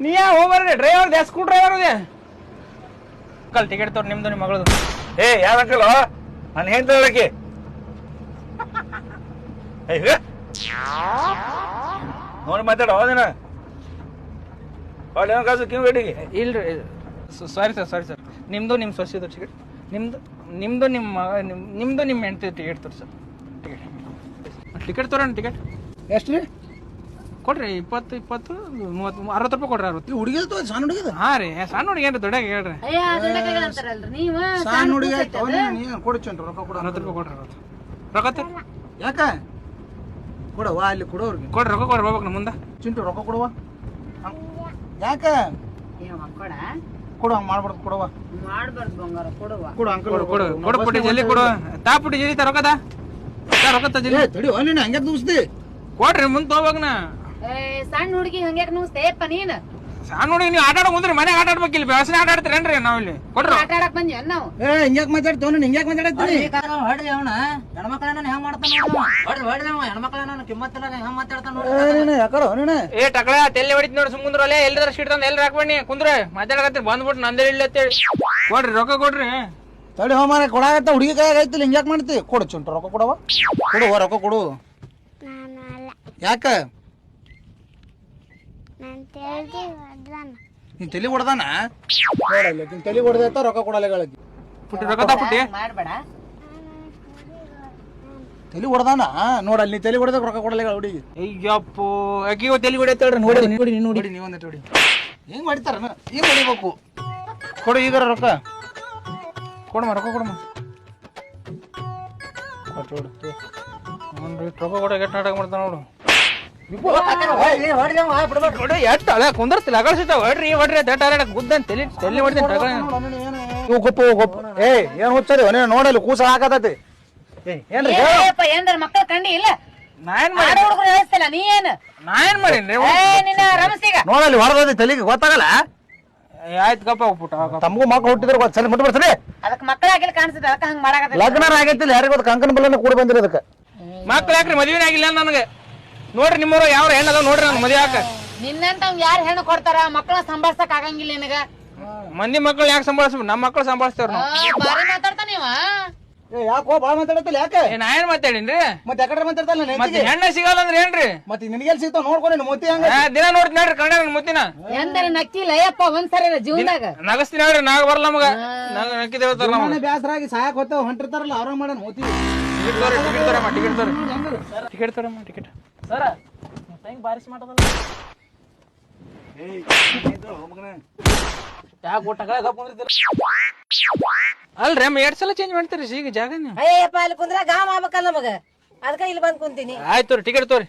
ನೀ ಹೋಗ್ಬರ್ರಿ driver they school driver ಇದೆ uncle ticket ತೋರಿ ನಿಮ್ದು ನಿಮ್ಮ ಮಗಳದು. ಏ ಯಾರ ಅಂಕಲ್ ನಾನು ಹೇಳ್ತಾಳಕ್ಕೆ ನೋಡಿ ಮಾತಾಡ ಹೋದೇನ ಒಳ್ಳೆ ಕಾಸು ಕಿವಿ ಗಡಿಗೆ ಇಲ್ರಿ ಸಾರಿ ಸರ್ ನಿಮ್ದು ನಿಮ್ಮ ಸೊಸಿದು ಟಿಕೆಟ್ ನಿಮ್ದು ನಿಮ್ಮ ಹೆಂಡತಿ ಟಿಕೆಟ್ ತೋರಿ ಸರ್. ಟಿಕೆಟ್ ತೋರೋಣ ಟಿಕೆಟ್ ಎಷ್ಟು ರೀ ಕೊಡ್ರಿ 20 30 30 60 ರೂಪಾಯಿ ಕೊಡ್ರಿ 60. ಹುಡುಗಿದ ತೋ ಸಣ್ಣ ಹುಡುಗಿದ ಹಾಂ ರೀ ಸಣ್ಣ ಹುಡುಗಿ ಏನ್ರಿ ದೊಡ್ಡಾಗ ಹೇಳ್ರಿ ಸಣ್ಣ ಹುಡುಗಿ ಕೊಡ್ಚಂಟ್ರಿ ರೊಕ್ಕ ಕೊಡ 60 ರೂಪಾಯಿ ಕೊಡ್ರಿ 60 ರೊಕ್ಕ ತೋರಿ. ಯಾಕ ಕೊಡವ ಅಲ್ಲಿ ಕೊಡೋರ್ಗೆ ಕೊಡ್ರಿ ರೊಕ್ಕ ಕೊಡ್ರಿ ಹೋಗ್ಬೇಕು ಮುಂದೆ ಚಿಂಟು ರೊಕ್ಕ ಕೊಡವ ಯಾಕ ಕೊಡು ಹಂಗೆ ಮಾಡ್ಬಾರ್ದು ಕೊಡವ ಕೊಡು ಅಂಕಲ್ ಕೊಡು ಪುಟ್ಟಿ ಜಲ್ದಿ ಕೊಡು ತಾ ಪುಟ್ಟಿ ಜಲ್ದಿ ತಾ ರೊಕ್ಕದ ರೊಕ್ಕ ತಾ ಜಲ್ದಿ ತಡಿ ನೀನು ಹಂಗೆ ದೂಸ್ತಿ ಕೊಡ್ರಿ ಮುಂದೆ ತಗೋಬೇಕನ. ಸಣ್ಣ ಹುಡುಗಿ ಹಂಗ್ಯಾಕ ನುಸ್ತೇಪ್ಪ ನೀನ್ ಸಣ್ಣ ಹುಡುಗಿ ನೀವು ಆಟ ಆಡಕ್ ಮುಂದ್ರಿ ಮನೆಗೆ ಆಟ ಆಡ್ಬೇಕಿಲ್ಲ ವ್ಯವಸ್ಥೆ ಆಟ ಆಡ್ತೀರೇನ್ರಿ ನಾವಿಲ್ಲಿ ಕೊಡ್ರಿ ಆಟ ಆಡಕ್ ಬಂದ್ವಿ ನಾವು. ಹಿಂಗ್ಯಾಕ್ ಮಾತಾಡ್ತೇವ ಹಿಂಗ್ಯಾಕ್ ಮಾತಾಡತ್ತೀನಿ ಹೊಡ್ರಿ ಅವನ ಹೆಣ್ಮಕ್ಳನ್ನ ಹೆಂಗ್ ಮಾಡ್ತಾನ ಹೊಡ್ರಿ ಹೆಣ್ಮಕ್ಳನ್ನ ಕಿಮ್ಮತ್ತಿಲ್ಲ ಹೆಂಗ್ ಮಾತಾಡ್ತಾನ ಯಾಕೋ ನೀನು ಏ ಟಕಳ ತೆಲ್ಲಿ ಹೊಡಿತ್ ನೋಡಿ ಸುಮ್ಮಂದ್ರಲ್ಲೇ ಎಲ್ಲರ ಸೀಟ್ ತಂದು ಎಲ್ಲಿ ಹಾಕ್ಬಣ್ಣಿ ಕುಂದ್ರೆ ಮಾತಾಡಕತ್ತೀರಿ ಬಂದ್ಬಿಟ್ಟು ನಂದೇ ಇಲ್ಲ ಅಂತೇಳಿ ಕೊಡ್ರಿ ರೊಕ್ಕ ಕೊಡ್ರಿ. ತಡಿ ಹೋಮಾರ ಕೊಡಾಗತ್ತ ಹುಡುಗಿ ಕೈಯಾಗ ಐತಿಲ್ಲ ಹಿಂಗ್ಯಾಕ್ ಮಾಡ್ತಿ ಕೊಡು ಚುಂಟು ರೊಕ್ಕ ಕೊಡವ ಕೊಡುವ ರೊಕ್ಕ ಕೊಡು ಯಾಕ ನೀನ್ ತಲೆ ಹೊಡ್ದಾನ ನೋಡಲ್ಲ ನೀನ್ ತಲೆ ಹೊಡೆದೈತ ರೊಕ್ಕ ಕೊಡಲ್ಲ ಪುಟ್ಟಿ ರೊಕ್ಕ ತಾ ಪುಟ್ಟಿ ಮಾಡ್ಬೇಡ ತಲೆ ಹೊಡ್ದಾನ ನೋಡಲ್ಲ ನೀ ತಲೆ ಹೊಡೆದ ರೊಕ್ಕ ಕೊಡಲ್ಲ ಹುಡುಗಿ ಅಯ್ಯಪ್ಪೋ ಅಕ್ಕಿಗೋ ತೆಲಿ ಹೊಡಿತಾಳ್ರಿ ನೋಡಿ ನೋಡಿ ನೋಡಿ ನೋಡಿ ನೀವೊಂದು ನೋಡಿ ಹೆಂಗ್ ಹೊಡಿತಾರ ಹಿಂಗ್ ಹೊಡಿಬೇಕು ಕೊಡು ಈಗ ರೊಕ್ಕ ಕೊಡಮ್ಮ ರೊಕ್ಕ ಕೊಡಮ್ಮ ನೋಡ್ರಿ ರೊಕ್ಕ ಕೊಡ ಎಷ್ಟು ನಾಟಕ ಮಾಡ್ತಾನ ನೋಡು ಎಷ್ಟ ಅದ ಕುಂದರ್ತಿಲ್ಲ ಅಗಳ್ಸಿತ ಹೊಡ್ರಿ ದಟ್ಟ ಗುದ್ದಂತ ತಲೆ ತಲೆ ಹೊಡ್ತೀನಿ ಗೊಪ್ಪ ಗೊಪ್ಪ ಏನ್ ಹುಚ್ಚರಿ ನೋಡಲ್ಲ ಕೂಸ ಹಾಕತೈತಿ ಏನ್ರಿ ಏನ್ರ ಮಕ್ಕಳ ಕಂಡಿ ಇಲ್ಲ ನಾ ಏನ್ ಮಾಡಿ ಹುಡುಗರು ಹೇಳ್ತಿಲ್ಲ ನೀ ಏನ್ ನಾ ಏನ್ ಮಾಡೀನಿ ನಿನ್ನ ರಮಸಿಗ ನೋಡಲ್ಲಿ ಹೊರದೈತಿ ತಲೆಗೆ ಗೊತ್ತಾಗಲ್ಲ ಆಯ್ತು ಗಪ್ಪ ಪುಟ್ಟ ತಮಗೂ ಮಕ್ಕಳು ಹುಟ್ಟಿದ್ರೆ ಸರಿ ಮುಟ್ಟು ಬರ್ತಾರೆ ಅದಕ್ಕೆ ಮಕ್ಕಳಾಗಿಲ್ಲ ಕಾಣಿಸ್ತದೆ ಅದಕ್ಕೆ ಹಂಗ ಮಾಡಾಕತ್ತ ಲಗ್ನ ಆಗೈತಿಲ್ಲ ಯಾರಿಗ ಗೊತ್ತ ಕಂಕನ ಬಲ್ಲನ್ನ ಕೂಡ ಬಂದಿರ ಅದಕ್ಕೆ ಮಕ್ಳು ಯಾಕ್ರಿ ಮದುವೆ ಆಗಿಲ್ಲ ನನಗೆ ನೋಡ್ರಿ ನಿಮ್ಮವ್ರು ಯಾವ ಹೆಣ್ಣದ ನೋಡ್ರಿ ನಂಗೆ ಮದುವೆ ಹಾಕ ನಿನ್ನಂತ ಯಾರು ಹೆಣ್ಣು ಕೊಡ್ತಾರ ಮಕ್ಕಳನ್ನ ಸಂಭಾಳ್ಸಕ್ ಆಗಂಗಿಲ್ಲ ನಿನಗ ಮಂದಿ ಮಕ್ಕಳು ಯಾಕೆ ಸಂಭಾಳಿಸ್ಬೇಕು ನಮ್ಮ ಮಕ್ಕಳು ಸಂಭಾಳಿಸ್ತೇವ್ರ ನಾವು ಬಾರಿ ಮಾತಾಡ್ತಾ ನೀವ ಯಾಕೋ ಬಾಳ ಮಾತಾಡತ್ತಲ್ಲ ಯಾಕೆ ನಾ ಏನ್ ಮಾತಾಡೀನ್ರಿ ಮತ್ತೆ ಯಾಕಡೆ ಮಾತಾಡ್ತಲ್ಲ ಮತ್ತೆ ಹೆಣ್ಣ ಸಿಗಲ್ಲ ಅಂದ್ರೆ ಏನ್ರಿ ಮತ್ತೆ ನಿನಗೆಲ್ ಸಿಗ್ತಾವ ನೋಡ್ಕೊಂಡು ಮೋತಿ ಹಂಗ ದಿನ ನೋಡ್ತೀನಿ ನೋಡ್ರಿ ಕಣ್ಣ ಮುತ್ತಿನ ಎಂದರ ನಕ್ಕಿಲ್ಲ ಅಯ್ಯಪ್ಪ ಒಂದ್ಸರಿ ಜೀವನದಾಗ ನಗಸ್ತೀನಿ ಹೇಳ್ರಿ ನಾಗ ಬರಲ್ಲ ನಮಗ ನಂಗೆ ನಕ್ಕಿದ ಹೇಳ್ತಾರ ನಮಗೆ ಬ್ಯಾಸರಾಗಿ ಸಾಯಕ್ ಹೋಗ್ತಾವ ಹೊಂಟಿರ್ತಾರಲ್ಲ ಅವ್ರ ಮಾಡೋಣ ಮೋತಿ ಟಿಕೆಟ್ ತರಮ್ಮ ಟಿಕೆಟ್ ತರಮ್ಮ ಟಿಕೆಟ್ ಸರ ಹೆಂಗ್ ಬಾರಿಸ್ ಮಾಡೋದಲ್ಲ ಯಾಕೆ ಊಟಗಳ ಅಲ್ರಿ ಅಮ್ಮ 2 ಸಲ ಚೇಂಜ್ ಮಾಡ್ತೀರಿ ಈಗ ಜಾಗ ಅಯ್ಯಪ್ಪ ಅಲ್ಲಿ ಕುಂದ್ರ ಗಾಮ ಆಗ್ಬೇಕಲ್ಲ ನಮಗ ಅದಕ್ಕ ಇಲ್ಲಿ ಬಂದ್ ಕುಂತೀನಿ ಆಯ್ತು ತೋರಿ ಟಿಕೆಟ್ ತೋರಿ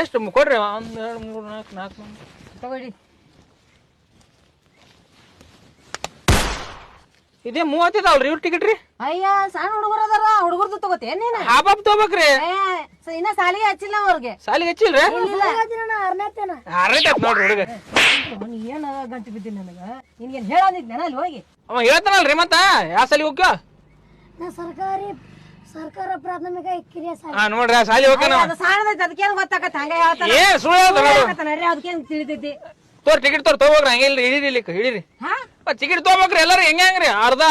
ಎಷ್ಟು ಕೊಡ್ರಿ 1 2 3 4 4 ತಗೊಳ್ಳಿ ಇದೇ 30 ಇದಾವಲ್ರಿ ಇವ್ರ ಟಿಕೆಟ್ ರೀ ಅಯ್ಯ ಸಣ್ಣ ಹುಡುಗರು ಅದಾರ ಹುಡುಗರ್ದು ತಗೋತೇನ್ ನೀನ ಹಾಬಾಬ್ ತಗೋಬೇಕ್ರಿ ಇನ್ನ ಸಾಲಿಗೆ ಹಚ್ಚಿಲ್ಲ ಅವ್ರಿಗೆ ಸಾಲಿಗೆ ಹಚ್ಚಿಲ್ರಿ ನೋಡ್ರಿ ಹುಡುಗ ಏನ ಗಂಟು ಬಿದ್ದೀನಿ ನನಗ ನಿನ್ಗೇನ್ ಹೇಳಂದಿದ್ನ ಅಲ್ಲಿ ಹೋಗಿ ಅವ ಹೇಳ್ತಾನಲ್ರಿ ಮತ್ತ ಯಾವ ಸಾಲಿಗೆ ಹೋಗ್ಯ ಸರ್ಕಾರ ಪ್ರಾಥಮಿಕ ಕಿರಿಯ ನೋಡ್ರಿ ಆ ಸಾಲಿ ಹೋಗ್ಯಾನ ಅದು ಸಾಣದೈತಿ ಅದಕ್ಕೇನ್ ಗೊತ್ತಾಗತ್ತ ಹಂಗ ಹೇಳ್ತಾನ ಏನ್ ಸುಳ್ಳು ಹೇಳ್ತಾನ ಅದಕ್ಕೇನ್ ತಿಳಿತೈತಿ ತೋರ್ ಟಿಕೆಟ್ ತಗೋಬೇಕ್ರಿ ಹಂಗೆ ಇಲ್ರಿ ಹಿಡೀರಿ ಹಿಡೀರಿ ಟಿಕೆಟ್ ತಗೋಬೇಕ್ರಿ ಎಲ್ಲಾರು ಹೆಂಗ್ರಿ ಅರ್ಧ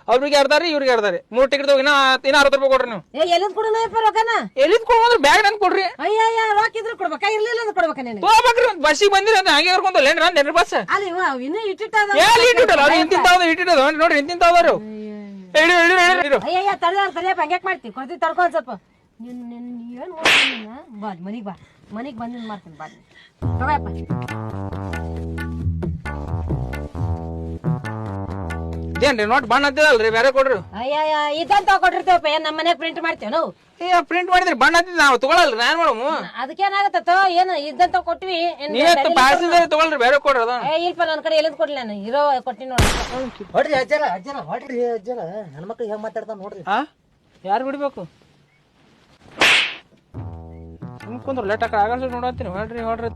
ಅವ್ರಿಗೆ ಅರ್ಧ ರೀ ಇವ್ರಿಗೆ ಅರ್ಧ ರೀ 3 ಟಿಕೆಟ್ ತಗೋ ಇನ್ನ 60 ರೂಪಾಯಿ ಕೊಡ್ರಿ ನೀವು ಎಲ್ಲಿಂದ ಕೊಡೋಣಪ್ಪ ರೊಕ್ಕನ ಎಲ್ಲಿಂದ ಕೊಡ್ರಿ ಬ್ಯಾಗ್ ನನ್ ಕೊಡ್ರಿ ಅಯ್ಯ ರೊಕ್ಕ ಇದ್ರೆ ಕೊಡ್ಬೇಕಾ ಇರ್ಲಿಲ್ಲ ಅಂದ್ರೆ ಕೊಡ್ಬೇಕಾ ನೀನು ತಗೋಬೇಕ್ರಿ ಬಸ್ಸಿಗೆ ಬಂದಿರಿ ಅಂತ ಹಂಗೆ ಕರ್ಕೊಂಡ್ ಏನ್ರಿ ನಂದೇನ್ರಿ ಬಸ್ ಅಲ್ಲಿ ಇನ್ನೂ ಇಟ್ಟಿಟ್ಟಲ್ಲ ಅವ್ರು ಇಂತಿಂತಾವ್ದು ನೋಡ್ರಿ ಇಂತಿಂತಾವ್ರು ಅಯ್ಯ ತಡೆಯಪ್ಪ ಹಂಗ್ಯಾಕ್ ಮಾಡ್ತಿ ಕೊಡ್ತಿ ತಡ್ಕೊಂಡ್ ಸ್ವಲ್ಪ ಏನ್ ಬಾ ಮನಿಗ್ ಬಾ ಮನಿಗ್ ಬಂದಿದ್ ಮಾಡ್ತೀನಿ ಬಾ ತಗೋಯಪ್ಪ ಇದೇನ್ರಿ ನೋಟ್ ಬಣ್ಣ ಹತ್ತಿದಲ್ರಿ ಬೇರೆ ಕೊಡ್ರಿ ಅಯ್ಯ ಇದಂತ ಕೊಟ್ಟಿರ್ತೇವಪ್ಪ ಏನ್ ನಮ್ಮ ಮನ್ಯಾಗ ಪ್ರಿಂಟ್ ಮಾಡ್ತೇವ ನಾವು ಪ್ರಿಂಟ್ ಮಾಡಿದ್ರಿ ಬಣ್ಣ ಹತ್ತಿದ್ ನಾವು ತಗೊಳಲ್ರಿ ನಾನ್ ಮಾಡಮು ಅದಕ್ಕೇನಾಗತ್ತ ಏನ್ ಇದಂತ ಕೊಟ್ವಿ ನೀವತ್ತು ಪ್ಯಾಸೆಂಜರ್ ತಗೊಳ್ರಿ ಬೇರೆ ಕೊಡ್ರಿ ಅದ ಇಲ್ಪ ನನ್ ಕಡೆ ಎಲ್ಲಿಂದ ಕೊಡ್ಲಿ ನಾನು ಇರೋ ಕೊಟ್ಟಿನಿ ನೋಡಿ ಹೊಡ್ರಿ ಅಜ್ಜರ ಹೊಡ್ರಿ ಅಜ್ಜರ ಹೆಣ್ಮಕ್ಳು ಹೆಂಗ್ ಮಾತಾಡ್ತಾವ ನೋಡ್ರಿ ಯಾರು ಬಿಡ್ಬೇಕು ಕುಂದ್ರು ಲೇಟ್ ಆಗ ಆಗಲ್ಸ ನೋಡತ್ತೀನಿ ಹೊಡ್ರಿ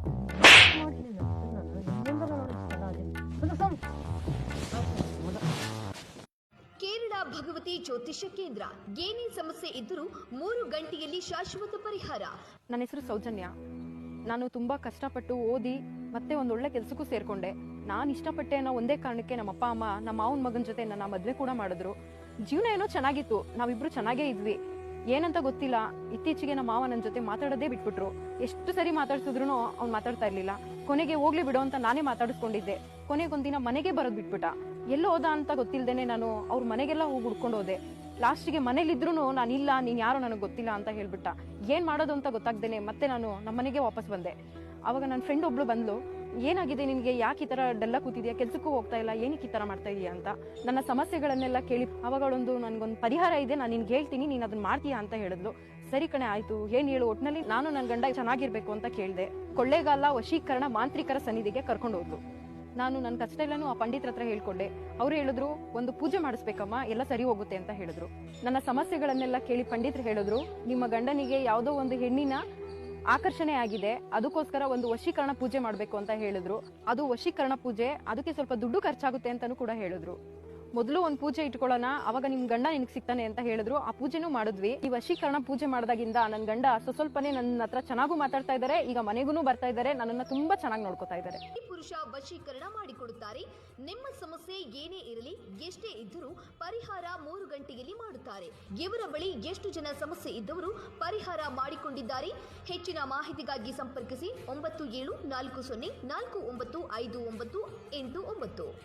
ಕೇರಳ ಭಗವತಿ ಜ್ಯೋತಿಷ್ಯ ಕೇಂದ್ರ ಏನೇ ಸಮಸ್ಯೆ ಇದ್ದರೂ 3 ಗಂಟೆಯಲ್ಲಿ ಶಾಶ್ವತ ಪರಿಹಾರ. ನನ್ನ ಹೆಸರು ಸೌಜನ್ಯ. ನಾನು ತುಂಬ ಕಷ್ಟಪಟ್ಟು ಓದಿ ಮತ್ತೆ ಒಂದು ಒಳ್ಳೆ ಕೆಲಸಕ್ಕೂ ಸೇರ್ಕೊಂಡೆ. ನಾನು ಇಷ್ಟಪಟ್ಟೆ ಅನ್ನೋ ಒಂದೇ ಕಾರಣಕ್ಕೆ ನಮ್ಮ ಅಪ್ಪ ಅಮ್ಮ ನಮ್ಮ ಮಾವನ ಮಗನ ಜೊತೆ ನನ್ನ ಮದುವೆ ಕೂಡ ಮಾಡಿದ್ರು. ಜೀವನ ಏನೋ ಚೆನ್ನಾಗಿತ್ತು, ನಾವಿಬ್ರು ಚೆನ್ನಾಗೇ ಇದ್ವಿ. ಏನಂತ ಗೊತ್ತಿಲ್ಲ, ಇತ್ತೀಚೆಗೆ ನಮ್ಮ ಮಾವ ನನ್ನ ಜೊತೆ ಮಾತಾಡೋದೇ ಬಿಟ್ಬಿಟ್ರು. ಎಷ್ಟು ಸರಿ ಮಾತಾಡ್ಸಿದ್ರು ಅವ್ನು ಮಾತಾಡ್ತಾ ಇರ್ಲಿಲ್ಲ. ಕೊನೆಗೆ ಹೋಗ್ಲಿ ಬಿಡೋ ಅಂತ ನಾನೇ ಮಾತಾಡಿಸ್ಕೊಂಡಿದ್ದೆ. ಕೊನೆಗೊಂದಿನ ಮನೆಗೆ ಬರೋದು ಬಿಟ್ಬಿಟ್ಟ. ಎಲ್ಲೋ ಹೋದ ಅಂತ ಗೊತ್ತಿಲ್ದೇನೆ ನಾನು ಅವ್ರ ಮನೆಗೆಲ್ಲ ಹೋಗಿ ಹುಡ್ಕೊಂಡು ಹೋದೆ. ಲಾಸ್ಟಿಗೆ ಮನೇಲಿದ್ರು ನಾನು ಇಲ್ಲ, ನೀನ್ ಯಾರೋ ನನಗೆ ಗೊತ್ತಿಲ್ಲ ಅಂತ ಹೇಳ್ಬಿಟ್ಟ. ಏನ್ ಮಾಡೋದು ಅಂತ ಗೊತ್ತಾಗ್ದೇನೆ ಮತ್ತೆ ನಾನು ನಮ್ಮ ಮನೆಗೆ ವಾಪಸ್ ಬಂದೆ. ಅವಾಗ ನನ್ನ ಫ್ರೆಂಡ್ ಒಬ್ಳು ಬಂದ್ಲು, ಏನಾಗಿದೆ ನಿನಗೆ, ಯಾಕೆ ಈ ತರ ಡಲ್ಲ ಕೂತಿದ್ಯಾ, ಕೆಲ್ಸಕ್ಕೂ ಹೋಗ್ತಾ ಇಲ್ಲ, ಏನಕ್ಕೆ ಈ ತರ ಮಾಡ್ತಾ ಇದೀಯಾ ಅಂತ ನನ್ನ ಸಮಸ್ಯೆಗಳನ್ನೆಲ್ಲ ಕೇಳಿ ಅವಾಗಳೊಂದು ನನ್ಗೊಂದು ಪರಿಹಾರ ಇದೆ, ನಾನು ನಿನ್ಗೆ ಹೇಳ್ತೀನಿ, ನೀನ್ ಅದನ್ನ ಮಾಡ್ತೀಯಾ ಅಂತ ಹೇಳಿದ್ಲು. ಸರಿ ಕಣೆ ಆಯ್ತು, ಏನ್ ಹೇಳು, ಒಟ್ನಲ್ಲಿ ನಾನು ನನ್ನ ಗಂಡ ಚೆನ್ನಾಗಿರ್ಬೇಕು ಅಂತ ಕೇಳಿದೆ. ಕೊಳ್ಳೇಗಾಲ ವಶೀಕರಣ ಮಾಂತ್ರಿಕರ ಸನ್ನಿಧಿಗೆ ಕರ್ಕೊಂಡು ಹೋದ್ಲು. ನಾನು ನನ್ನ ಕಷ್ಟ ಎಲ್ಲಾನು ಆ ಪಂಡಿತರ ಹತ್ರ ಹೇಳ್ಕೊಂಡೆ. ಅವ್ರು ಹೇಳಿದ್ರು, ಒಂದು ಪೂಜೆ ಮಾಡಿಸ್ಬೇಕಮ್ಮ, ಎಲ್ಲ ಸರಿ ಹೋಗುತ್ತೆ ಅಂತ ಹೇಳಿದ್ರು. ನನ್ನ ಸಮಸ್ಯೆಗಳನ್ನೆಲ್ಲ ಕೇಳಿ ಪಂಡಿತರು ಹೇಳಿದ್ರು, ನಿಮ್ಮ ಗಂಡನಿಗೆ ಯಾವುದೋ ಒಂದು ಹೆಣ್ಣಿನ ಆಕರ್ಷಣೆ ಆಗಿದೆ, ಅದಕ್ಕೋಸ್ಕರ ಒಂದು ವಶೀಕರಣ ಪೂಜೆ ಮಾಡ್ಬೇಕು ಅಂತ ಹೇಳಿದ್ರು. ಅದು ವಶೀಕರಣ ಪೂಜೆ, ಅದಕ್ಕೆ ಸ್ವಲ್ಪ ದುಡ್ಡು ಖರ್ಚಾಗುತ್ತೆ ಅಂತಾನು ಕೂಡ ಹೇಳಿದ್ರು. ಮೊದಲು ಒಂದು ಪೂಜೆ ಇಟ್ಕೊಳ್ಳೋಣ, ಅವಾಗ ನಿಮ್ ಗಂಡ ನಿನಗೆ ಸಿಗ್ತಾನೆ ಅಂತ ಹೇಳಿದ್ರು. ಆ ಪೂಜೆನೂ ಮಾಡಿದ್ವಿ. ಈ ವಶೀಕರಣ ಪೂಜೆ ಮಾಡಿದಾಗಿಂದ ನನ್ನ ಗಂಡ ಸ್ವಲ್ಪನೇ ನನ್ನ ಹತ್ರ ಚೆನ್ನಾಗೂ ಮಾತಾಡ್ತಾ ಇದ್ದಾರೆ, ಈಗ ಮನೆಗೂ ಬರ್ತಾ ಇದ್ದಾರೆ, ನನ್ನನ್ನ ತುಂಬಾ ಚೆನ್ನಾಗಿ ನೋಡ್ಕೊತಾ ಇದ್ದಾರೆ. ಈ ಪುರುಷ ವಶೀಕರಣ ಮಾಡಿಕೊಡುತ್ತಾರೆ. ನಿಮ್ಮ ಸಮಸ್ಯೆ ಏನೇ ಇರಲಿ, ಎಷ್ಟೇ ಇದ್ದರೂ ಪರಿಹಾರ 3 ಗಂಟೆಯಲ್ಲಿ ಮಾಡುತ್ತಾರೆ. ಇವರ ಬಳಿ ಎಷ್ಟು ಜನ ಸಮಸ್ಯೆ ಇದ್ದವರು ಪರಿಹಾರ ಮಾಡಿಕೊಂಡಿದ್ದಾರೆ. ಹೆಚ್ಚಿನ ಮಾಹಿತಿಗಾಗಿ ಸಂಪರ್ಕಿಸಿ 9740495989.